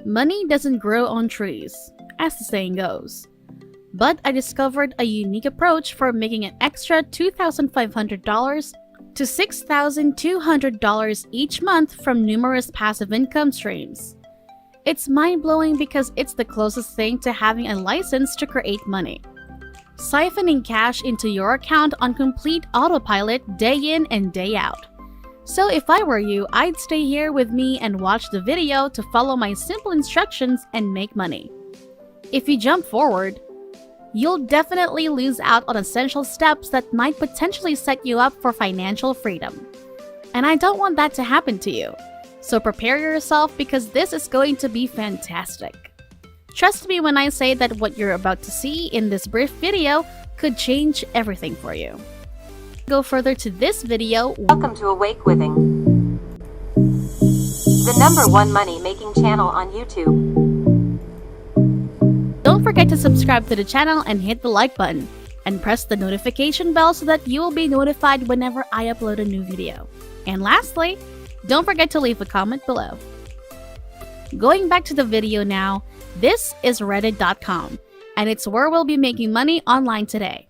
Money doesn't grow on trees, as the saying goes. But I discovered a unique approach for making an extra $2,500 to $6,200 each month from numerous passive income streams. It's mind-blowing because it's the closest thing to having a license to create money. Siphoning cash into your account on complete autopilot day in and day out. So if I were you, I'd stay here with me and watch the video to follow my simple instructions and make money. If you jump forward, you'll definitely lose out on essential steps that might potentially set you up for financial freedom. And I don't want that to happen to you. So prepare yourself because this is going to be fantastic. Trust me when I say that what you're about to see in this brief video could change everything for you. Go further to this video. Welcome to Awakewithin, the #1 money-making channel on YouTube. Don't forget to subscribe to the channel and hit the like button, and press the notification bell so that you will be notified whenever I upload a new video. And lastly, don't forget to leave a comment below. Going back to the video now, this is reddit.com, and it's where we'll be making money online today.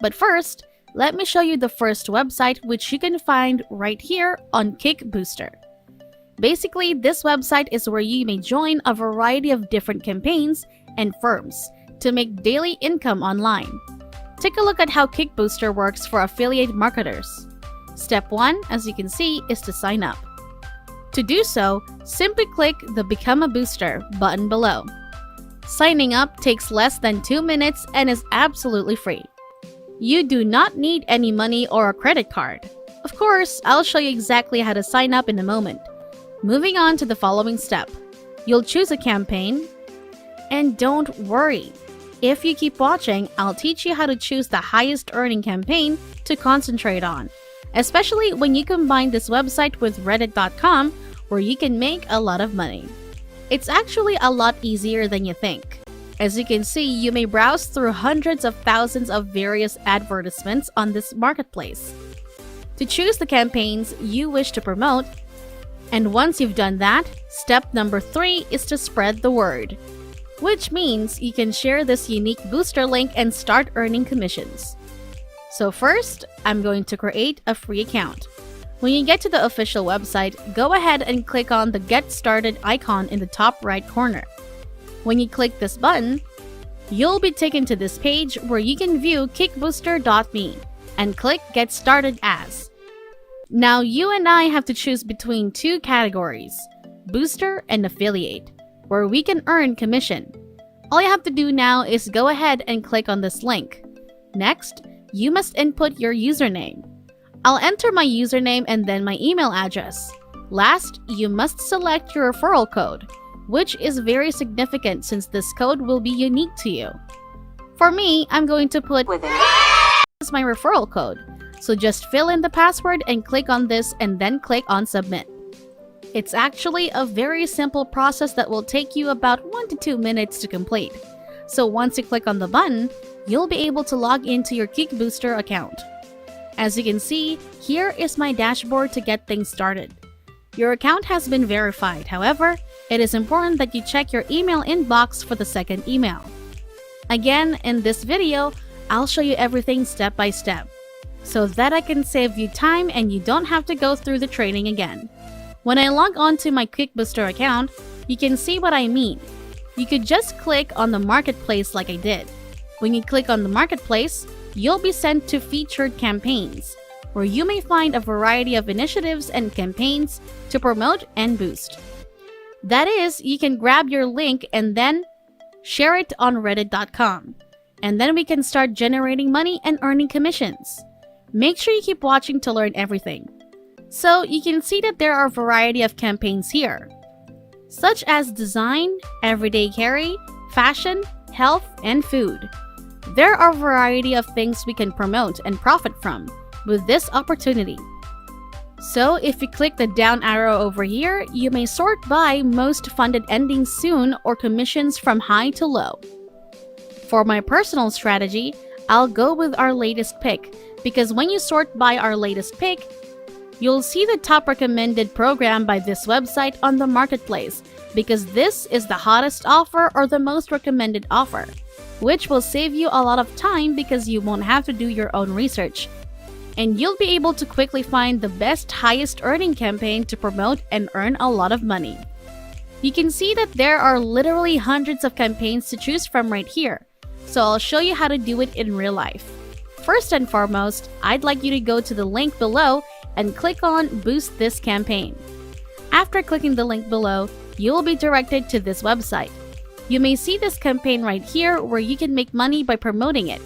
But first, let me show you the first website, which you can find right here on Kickbooster. Basically, this website is where you may join a variety of different campaigns and firms to make daily income online. Take a look at how Kickbooster works for affiliate marketers. Step 1, as you can see, is to sign up. To do so, simply click the Become a Booster button below. Signing up takes less than 2 minutes and is absolutely free. You do not need any money or a credit card. Of course, I'll show you exactly how to sign up in a moment. Moving on to the following step. You'll choose a campaign. And don't worry. If you keep watching, I'll teach you how to choose the highest earning campaign to concentrate on. Especially when you combine this website with reddit.com, where you can make a lot of money. It's actually a lot easier than you think. As you can see, you may browse through hundreds of thousands of various advertisements on this marketplace to choose the campaigns you wish to promote. And once you've done that, step number 3 is to spread the word, which means you can share this unique booster link and start earning commissions. So first, I'm going to create a free account. When you get to the official website, go ahead and click on the Get Started icon in the top right corner. When you click this button, you'll be taken to this page where you can view kickbooster.me and click Get Started As. Now you and I have to choose between 2 categories, Booster and Affiliate, where we can earn commission. All you have to do now is go ahead and click on this link. Next, you must input your username. I'll enter my username and then my email address. Last, you must select your referral code, which is very significant since this code will be unique to you. For me, I'm going to put as my referral code, so just fill in the password and click on this and then click on Submit. It's actually a very simple process that will take you about 1 to 2 minutes to complete. So once you click on the button, you'll be able to log into your Kickbooster account. As you can see, here is my dashboard to get things started. Your account has been verified. However, it is important that you check your email inbox for the second email. Again, in this video, I'll show you everything step by step, so that I can save you time and you don't have to go through the training again. When I log on to my Kickbooster account, you can see what I mean. You could just click on the marketplace like I did. When you click on the marketplace, you'll be sent to featured campaigns, where you may find a variety of initiatives and campaigns to promote and boost. That is, you can grab your link and then share it on reddit.com. And then we can start generating money and earning commissions. Make sure you keep watching to learn everything. So you can see that there are a variety of campaigns here, such as design, everyday carry, fashion, health, and food. There are a variety of things we can promote and profit from with this opportunity. So if you click the down arrow over here, you may sort by most funded ending soon or commissions from high to low. For my personal strategy, I'll go with our latest pick, because when you sort by our latest pick, you'll see the top recommended program by this website on the marketplace, because this is the hottest offer or the most recommended offer, which will save you a lot of time because you won't have to do your own research. And you'll be able to quickly find the best highest earning campaign to promote and earn a lot of money. You can see that there are literally hundreds of campaigns to choose from right here, so I'll show you how to do it in real life. First and foremost, I'd like you to go to the link below and click on Boost This Campaign. After clicking the link below, you will be directed to this website. You may see this campaign right here where you can make money by promoting it,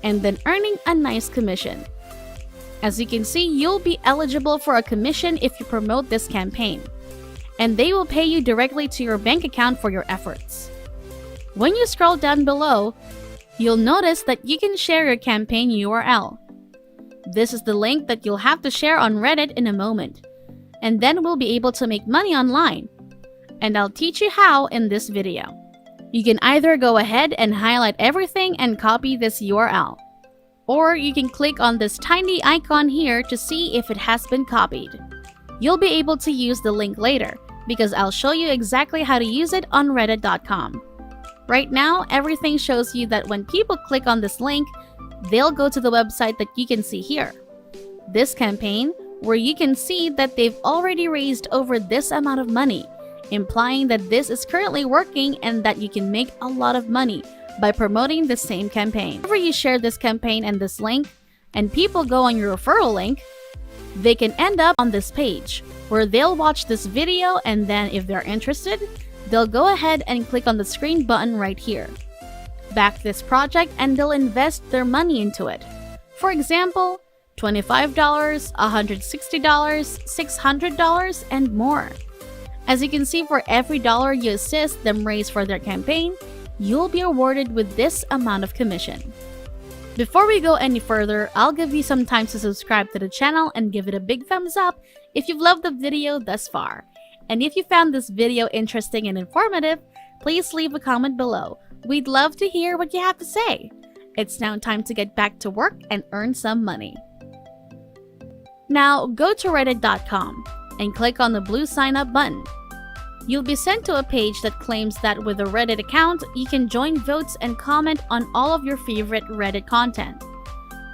and then earning a nice commission. As you can see, you'll be eligible for a commission if you promote this campaign, and they will pay you directly to your bank account for your efforts. When you scroll down below, you'll notice that you can share your campaign URL. This is the link that you'll have to share on Reddit in a moment, and then we'll be able to make money online. And I'll teach you how in this video. You can either go ahead and highlight everything and copy this URL, or you can click on this tiny icon here to see if it has been copied. You'll be able to use the link later because I'll show you exactly how to use it on reddit.com. Right now, everything shows you that when people click on this link, they'll go to the website that you can see here. This campaign, where you can see that they've already raised over this amount of money, implying that this is currently working and that you can make a lot of money by promoting the same campaign. Whenever you share this campaign and this link, and people go on your referral link, they can end up on this page where they'll watch this video, and then if they're interested, they'll go ahead and click on the screen button right here. Back this project, and they'll invest their money into it. For example, $25, $160, $600, and more. As you can see, for every dollar you assist them raise for their campaign, you'll be awarded with this amount of commission. Before we go any further, I'll give you some time to subscribe to the channel and give it a big thumbs up if you've loved the video thus far. And if you found this video interesting and informative, please leave a comment below. We'd love to hear what you have to say. It's now time to get back to work and earn some money. Now go to reddit.com and click on the blue sign up button. You'll be sent to a page that claims that with a Reddit account, you can join votes and comment on all of your favorite Reddit content.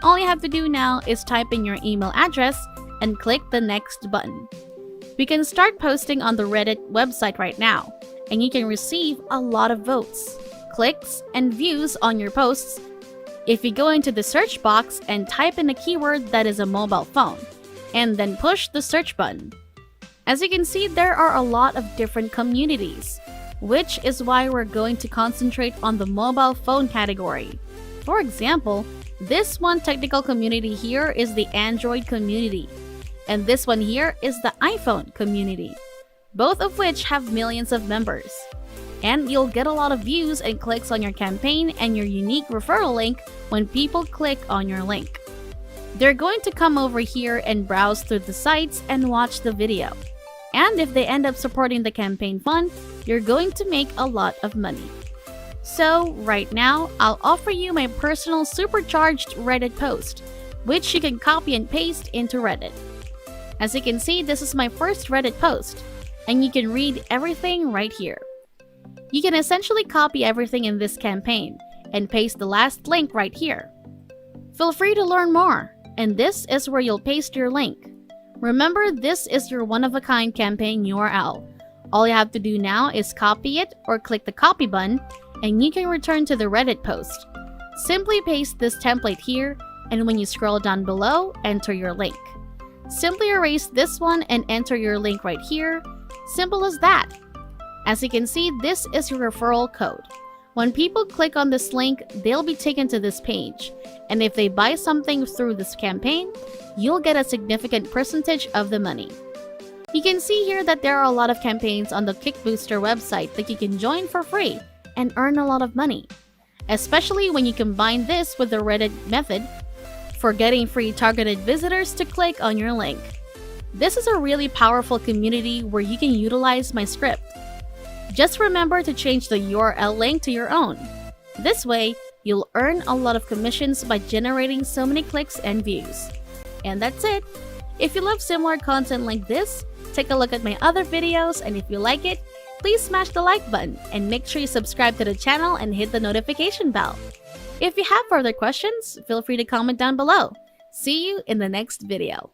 All you have to do now is type in your email address and click the next button. We can start posting on the Reddit website right now, and you can receive a lot of votes, clicks, and views on your posts if you go into the search box and type in a keyword that is a mobile phone, and then push the search button. As you can see, there are a lot of different communities, which is why we're going to concentrate on the mobile phone category. For example, this one technical community here is the Android community, and this one here is the iPhone community, both of which have millions of members. And you'll get a lot of views and clicks on your campaign and your unique referral link when people click on your link. They're going to come over here and browse through the sites and watch the video. And if they end up supporting the campaign fund, you're going to make a lot of money. So right now, I'll offer you my personal supercharged Reddit post, which you can copy and paste into Reddit. As you can see, this is my first Reddit post, and you can read everything right here. You can essentially copy everything in this campaign and paste the last link right here. Feel free to learn more, and this is where you'll paste your link. Remember, this is your one-of-a-kind campaign URL. All you have to do now is copy it or click the copy button, and you can return to the Reddit post. Simply paste this template here, and when you scroll down below, enter your link. Simply erase this one and enter your link right here. Simple as that. As you can see, this is your referral code. When people click on this link, they'll be taken to this page, and if they buy something through this campaign, you'll get a significant percentage of the money. You can see here that there are a lot of campaigns on the Kickbooster website that you can join for free and earn a lot of money, especially when you combine this with the Reddit method for getting free targeted visitors to click on your link. This is a really powerful community where you can utilize my script. Just remember to change the URL link to your own. This way, you'll earn a lot of commissions by generating so many clicks and views. And that's it. If you love similar content like this, take a look at my other videos, and if you like it, please smash the like button and make sure you subscribe to the channel and hit the notification bell. If you have further questions, feel free to comment down below. See you in the next video.